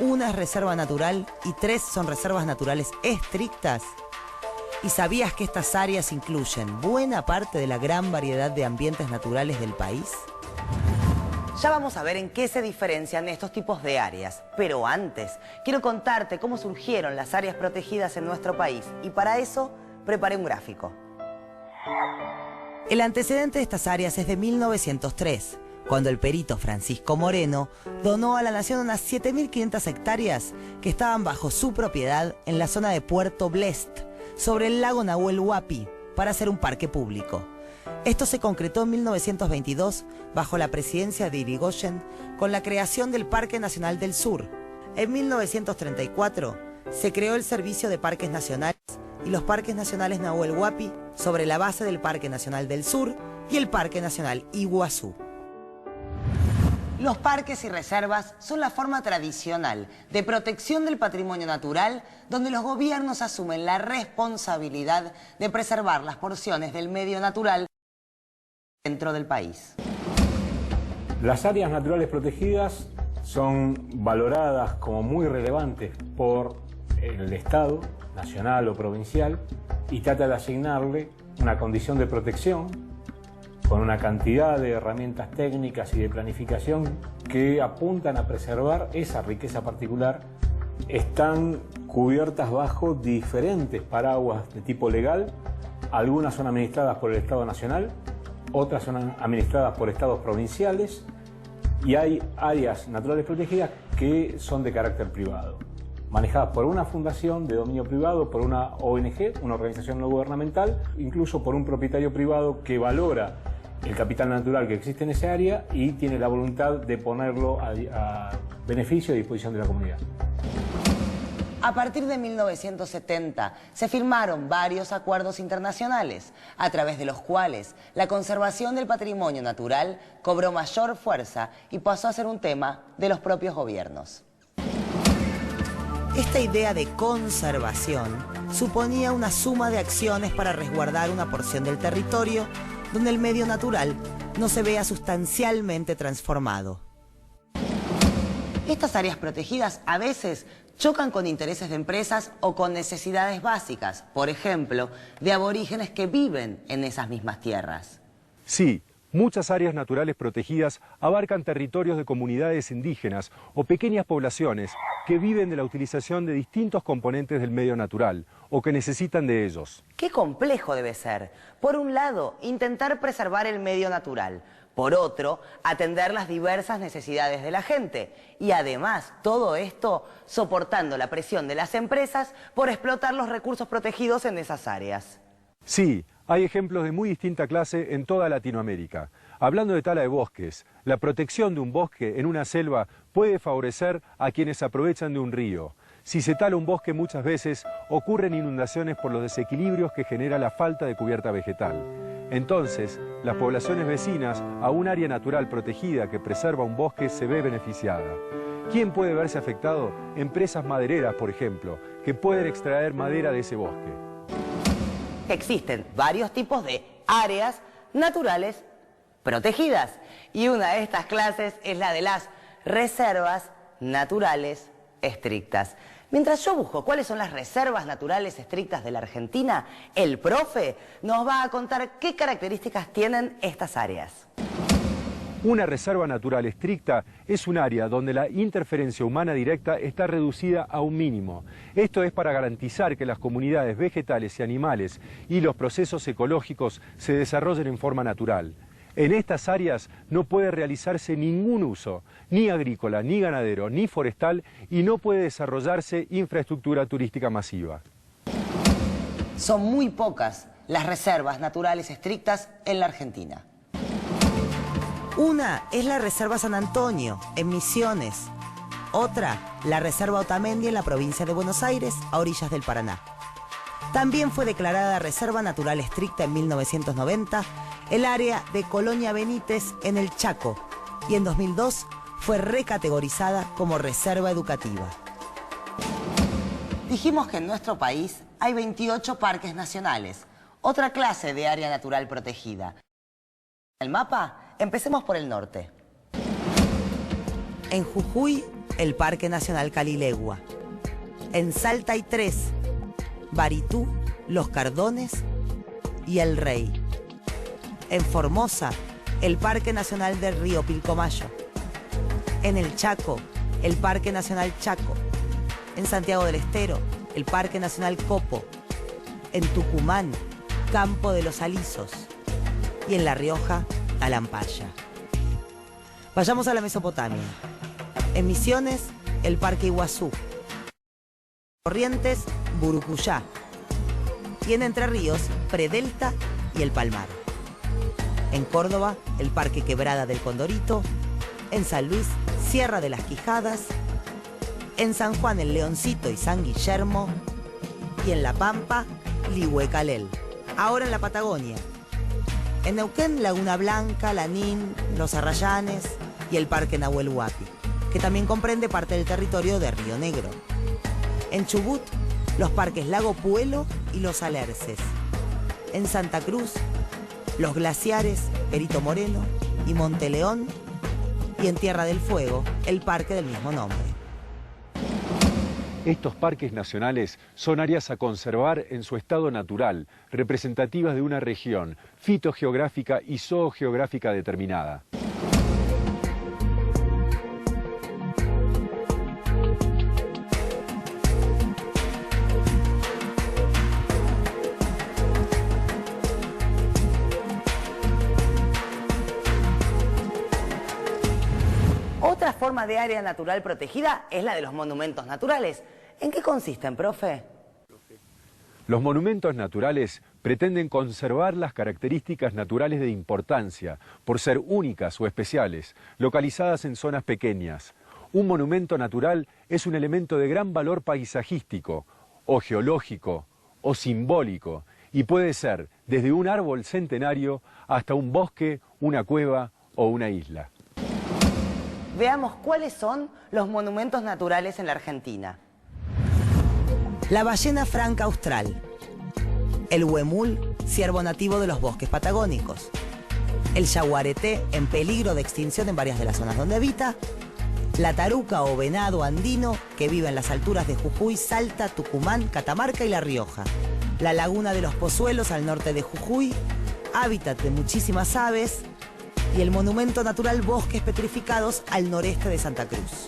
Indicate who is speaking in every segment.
Speaker 1: una es reserva natural y 3 son reservas naturales estrictas. ¿Y sabías que estas áreas incluyen buena parte de la gran variedad de ambientes naturales del país? Ya vamos a ver en qué se diferencian estos tipos de áreas, pero antes quiero contarte cómo surgieron las áreas protegidas en nuestro país y para eso preparé un gráfico. El antecedente de estas áreas es de 1903, cuando el perito Francisco Moreno donó a la nación unas 7.500 hectáreas que estaban bajo su propiedad en la zona de Puerto Blest, sobre el lago Nahuel Huapi, para hacer un parque público. Esto se concretó en 1922 bajo la presidencia de Irigoyen con la creación del Parque Nacional del Sur. En 1934 se creó el Servicio de Parques Nacionales y los Parques Nacionales Nahuel Huapi sobre la base del Parque Nacional del Sur y el Parque Nacional Iguazú. Los parques y reservas son la forma tradicional de protección del patrimonio natural donde los gobiernos asumen la responsabilidad de preservar las porciones del medio natural dentro del país.
Speaker 2: Las áreas naturales protegidas son valoradas como muy relevantes por el Estado, nacional o provincial, y trata de asignarle una condición de protección con una cantidad de herramientas técnicas y de planificación que apuntan a preservar esa riqueza particular. Están cubiertas bajo diferentes paraguas de tipo legal. Algunas son administradas por el Estado Nacional, otras son administradas por estados provinciales y hay áreas naturales protegidas que son de carácter privado, manejadas por una fundación de dominio privado, por una ONG, una organización no gubernamental, incluso por un propietario privado que valora el capital natural que existe en esa área y tiene la voluntad de ponerlo a beneficio y disposición de la comunidad.
Speaker 1: A partir de 1970 se firmaron varios acuerdos internacionales, a través de los cuales la conservación del patrimonio natural cobró mayor fuerza y pasó a ser un tema de los propios gobiernos. Esta idea de conservación suponía una suma de acciones para resguardar una porción del territorio donde el medio natural no se vea sustancialmente transformado. Estas áreas protegidas a veces chocan con intereses de empresas o con necesidades básicas, por ejemplo, de aborígenes que viven en esas mismas tierras.
Speaker 3: Sí, muchas áreas naturales protegidas abarcan territorios de comunidades indígenas o pequeñas poblaciones que viven de la utilización de distintos componentes del medio natural o que necesitan de ellos.
Speaker 1: Qué complejo debe ser. Por un lado, intentar preservar el medio natural. Por otro, atender las diversas necesidades de la gente. Y además, todo esto soportando la presión de las empresas por explotar los recursos protegidos en esas áreas.
Speaker 3: Sí, hay ejemplos de muy distinta clase en toda Latinoamérica. Hablando de tala de bosques, la protección de un bosque en una selva puede favorecer a quienes aprovechan de un río. Si se tala un bosque muchas veces ocurren inundaciones por los desequilibrios que genera la falta de cubierta vegetal. Entonces, las poblaciones vecinas a un área natural protegida que preserva un bosque se ve beneficiada. ¿Quién puede verse afectado? Empresas madereras, por ejemplo, que pueden extraer madera de ese bosque.
Speaker 1: Existen varios tipos de áreas naturales protegidas y una de estas clases es la de las reservas naturales estrictas. Mientras yo busco cuáles son las reservas naturales estrictas de la Argentina, el profe nos va a contar qué características tienen estas áreas.
Speaker 3: Una reserva natural estricta es un área donde la interferencia humana directa está reducida a un mínimo. Esto es para garantizar que las comunidades vegetales y animales y los procesos ecológicos se desarrollen en forma natural. En estas áreas no puede realizarse ningún uso, ni agrícola, ni ganadero, ni forestal, y no puede desarrollarse infraestructura turística masiva.
Speaker 1: Son muy pocas las reservas naturales estrictas en la Argentina. Una es la Reserva San Antonio, en Misiones. Otra, la Reserva Otamendi en la provincia de Buenos Aires, a orillas del Paraná. También fue declarada Reserva Natural Estricta en 1990 el área de Colonia Benítez en el Chaco y en 2002 fue recategorizada como Reserva Educativa. Dijimos que en nuestro país hay 28 parques nacionales, otra clase de área natural protegida. El mapa, empecemos por el norte. En Jujuy el Parque Nacional Calilegua. En Salta hay 3, Baritú, Los Cardones y El Rey. En Formosa, el Parque Nacional del Río Pilcomayo. En el Chaco, el Parque Nacional Chaco. En Santiago del Estero, el Parque Nacional Copo. En Tucumán, Campo de los Alisos. Y en La Rioja, Talampaya. Vayamos a la Mesopotamia. En Misiones, el Parque Iguazú. Corrientes, Burucuyá. Y en Entre Ríos, Predelta y El Palmar. En Córdoba, el Parque Quebrada del Condorito. En San Luis, Sierra de las Quijadas. En San Juan, el Leoncito y San Guillermo. Y en La Pampa, Lihuecalel. Ahora en la Patagonia. En Neuquén, Laguna Blanca, Lanín, Los Arrayanes y el Parque Nahuel Huapi, que también comprende parte del territorio de Río Negro. En Chubut, los parques Lago Puelo y Los Alerces. En Santa Cruz, los glaciares Perito Moreno y Monteleón. Y en Tierra del Fuego, el parque del mismo nombre.
Speaker 3: Estos parques nacionales son áreas a conservar en su estado natural, representativas de una región fitogeográfica y zoogeográfica determinada.
Speaker 1: Otra forma de área natural protegida es la de los monumentos naturales. ¿En qué consisten, profe?
Speaker 3: Los monumentos naturales pretenden conservar las características naturales de importancia, por ser únicas o especiales, localizadas en zonas pequeñas. Un monumento natural es un elemento de gran valor paisajístico, o geológico, o simbólico, y puede ser desde un árbol centenario hasta un bosque, una cueva o una isla.
Speaker 1: Veamos cuáles son los monumentos naturales en la Argentina. La ballena franca austral. El huemul, ciervo nativo de los bosques patagónicos. El yaguareté, en peligro de extinción en varias de las zonas donde habita. La taruca o venado andino, que vive en las alturas de Jujuy, Salta, Tucumán, Catamarca y La Rioja. La laguna de los Pozuelos al norte de Jujuy, hábitat de muchísimas aves. Y el monumento natural Bosques Petrificados al noreste de Santa Cruz.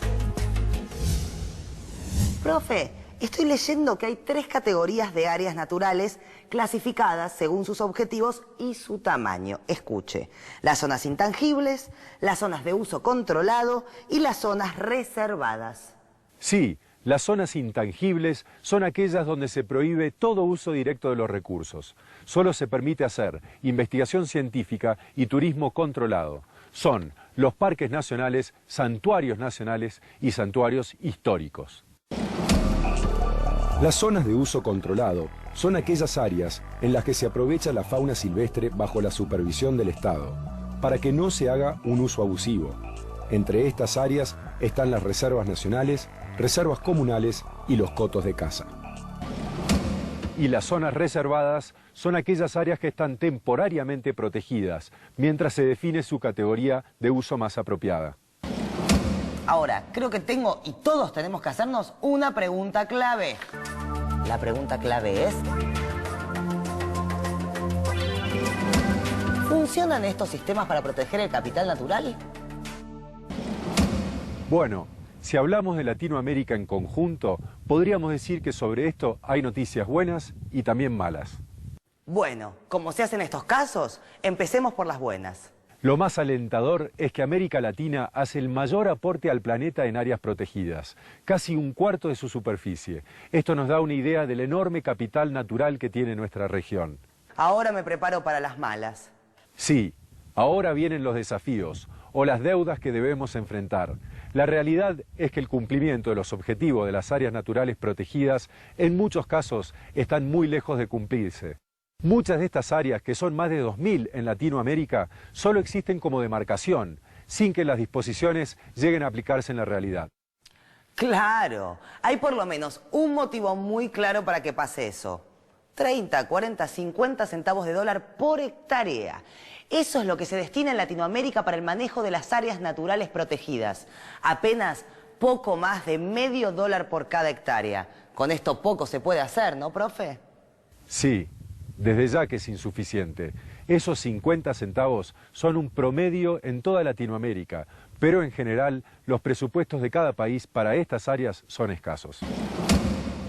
Speaker 1: Profe, estoy leyendo que hay 3 categorías de áreas naturales clasificadas según sus objetivos y su tamaño. Escuche, las zonas intangibles, las zonas de uso controlado y las zonas reservadas.
Speaker 3: Sí, las zonas intangibles son aquellas donde se prohíbe todo uso directo de los recursos. Solo se permite hacer investigación científica y turismo controlado. Son los parques nacionales, santuarios nacionales y santuarios históricos.
Speaker 4: Las zonas de uso controlado son aquellas áreas en las que se aprovecha la fauna silvestre bajo la supervisión del Estado, para que no se haga un uso abusivo. Entre estas áreas están las reservas nacionales, reservas comunales y los cotos de caza.
Speaker 3: Y las zonas reservadas son aquellas áreas que están temporariamente protegidas, mientras se define su categoría de uso más apropiada.
Speaker 1: Ahora, creo que tengo y todos tenemos que hacernos una pregunta clave. La pregunta clave es: ¿funcionan estos sistemas para proteger el capital natural?
Speaker 3: Bueno, si hablamos de Latinoamérica en conjunto, podríamos decir que sobre esto hay noticias buenas y también malas.
Speaker 1: Bueno, como se hace en estos casos, empecemos por las buenas.
Speaker 3: Lo más alentador es que América Latina hace el mayor aporte al planeta en áreas protegidas, casi 1/4 de su superficie. Esto nos da una idea del enorme capital natural que tiene nuestra región.
Speaker 1: Ahora me preparo para las malas.
Speaker 3: Sí, ahora vienen los desafíos o las deudas que debemos enfrentar. La realidad es que el cumplimiento de los objetivos de las áreas naturales protegidas en muchos casos están muy lejos de cumplirse. Muchas de estas áreas, que son más de 2000 en Latinoamérica, solo existen como demarcación, sin que las disposiciones lleguen a aplicarse en la realidad.
Speaker 1: Claro, hay por lo menos un motivo muy claro para que pase eso. 30, 40, 50 centavos de dólar por hectárea. Eso es lo que se destina en Latinoamérica para el manejo de las áreas naturales protegidas. Apenas poco más de medio dólar por cada hectárea. Con esto poco se puede hacer, ¿no, profe?
Speaker 3: Sí, desde ya que es insuficiente. Esos 50 centavos son un promedio en toda Latinoamérica, pero en general los presupuestos de cada país para estas áreas son escasos.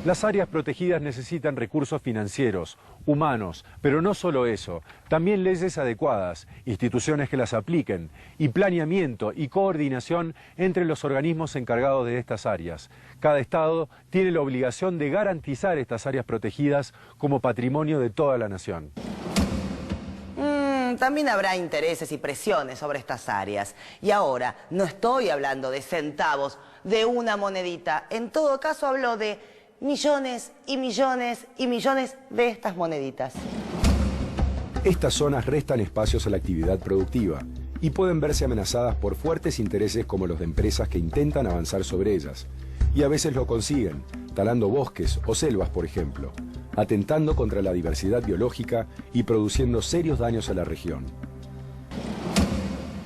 Speaker 3: Las áreas protegidas necesitan recursos financieros, humanos, pero no solo eso, también leyes adecuadas, instituciones que las apliquen y planeamiento y coordinación entre los organismos encargados de estas áreas. Cada estado tiene la obligación de garantizar estas áreas protegidas como patrimonio de toda la nación.
Speaker 1: También habrá intereses y presiones sobre estas áreas. Y ahora, no estoy hablando de centavos, de una monedita. En todo caso hablo de millones y millones y millones de estas moneditas.
Speaker 4: Estas zonas restan espacios a la actividad productiva y pueden verse amenazadas por fuertes intereses como los de empresas que intentan avanzar sobre ellas. Y a veces lo consiguen, talando bosques o selvas, por ejemplo, atentando contra la diversidad biológica y produciendo serios daños a la región.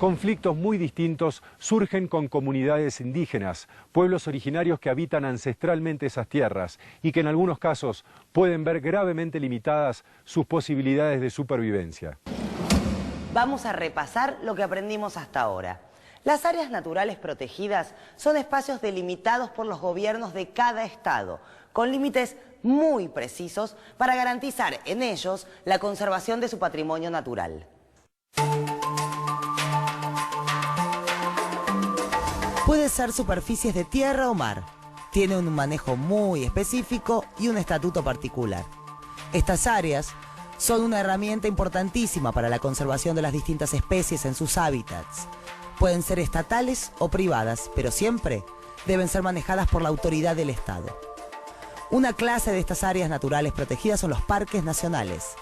Speaker 3: Conflictos muy distintos surgen con comunidades indígenas, pueblos originarios que habitan ancestralmente esas tierras y que en algunos casos pueden ver gravemente limitadas sus posibilidades de supervivencia.
Speaker 1: Vamos a repasar lo que aprendimos hasta ahora. Las áreas naturales protegidas son espacios delimitados por los gobiernos de cada estado, con límites muy precisos para garantizar en ellos la conservación de su patrimonio natural. Puede ser superficies de tierra o mar. Tiene un manejo muy específico y un estatuto particular. Estas áreas son una herramienta importantísima para la conservación de las distintas especies en sus hábitats. Pueden ser estatales o privadas, pero siempre deben ser manejadas por la autoridad del Estado. Una clase de estas áreas naturales protegidas son los parques nacionales.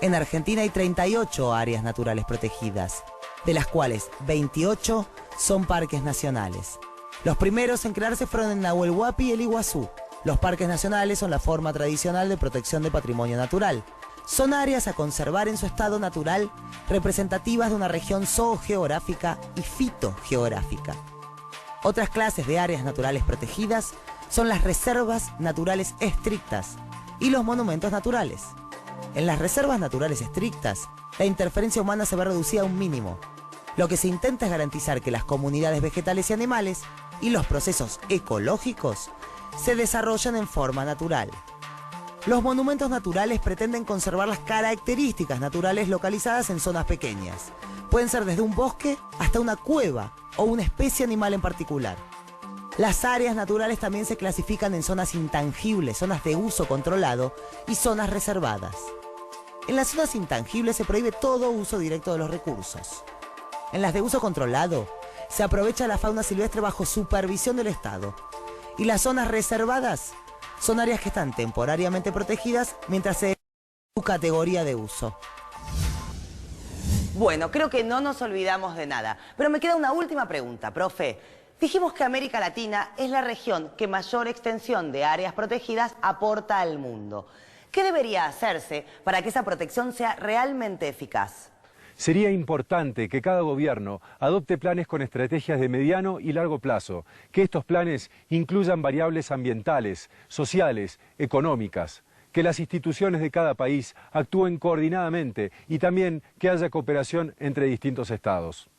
Speaker 1: En Argentina hay 38 áreas naturales protegidas, de las cuales 28 son parques nacionales. Los primeros en crearse fueron en Nahuel Huapi y el Iguazú. Los parques nacionales son la forma tradicional de protección de patrimonio natural. Son áreas a conservar en su estado natural, representativas de una región zoogeográfica y fitogeográfica. Otras clases de áreas naturales protegidas son las reservas naturales estrictas y los monumentos naturales. En las reservas naturales estrictas, la interferencia humana se ve reducida a un mínimo. Lo que se intenta es garantizar que las comunidades vegetales y animales y los procesos ecológicos se desarrollan en forma natural. Los monumentos naturales pretenden conservar las características naturales localizadas en zonas pequeñas. Pueden ser desde un bosque hasta una cueva o una especie animal en particular. Las áreas naturales también se clasifican en zonas intangibles, zonas de uso controlado y zonas reservadas. En las zonas intangibles se prohíbe todo uso directo de los recursos. En las de uso controlado se aprovecha la fauna silvestre bajo supervisión del Estado. Y las zonas reservadas son áreas que están temporariamente protegidas mientras se su categoría de uso. Bueno, creo que no nos olvidamos de nada, pero me queda una última pregunta, profe. Dijimos que América Latina es la región que mayor extensión de áreas protegidas aporta al mundo. ¿Qué debería hacerse para que esa protección sea realmente eficaz?
Speaker 3: Sería importante que cada gobierno adopte planes con estrategias de mediano y largo plazo, que estos planes incluyan variables ambientales, sociales, económicas, que las instituciones de cada país actúen coordinadamente y también que haya cooperación entre distintos estados.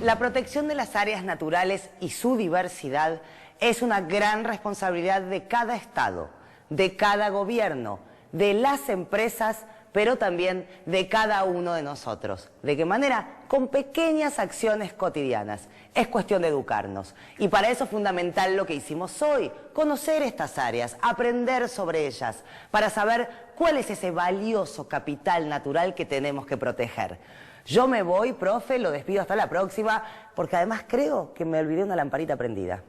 Speaker 1: La protección de las áreas naturales y su diversidad es una gran responsabilidad de cada estado, de cada gobierno, de las empresas, pero también de cada uno de nosotros. ¿De qué manera? Con pequeñas acciones cotidianas. Es cuestión de educarnos. Y para eso es fundamental lo que hicimos hoy, conocer estas áreas, aprender sobre ellas, para saber cuál es ese valioso capital natural que tenemos que proteger. Yo me voy, profe, lo despido hasta la próxima, porque además creo que me olvidé una lamparita prendida.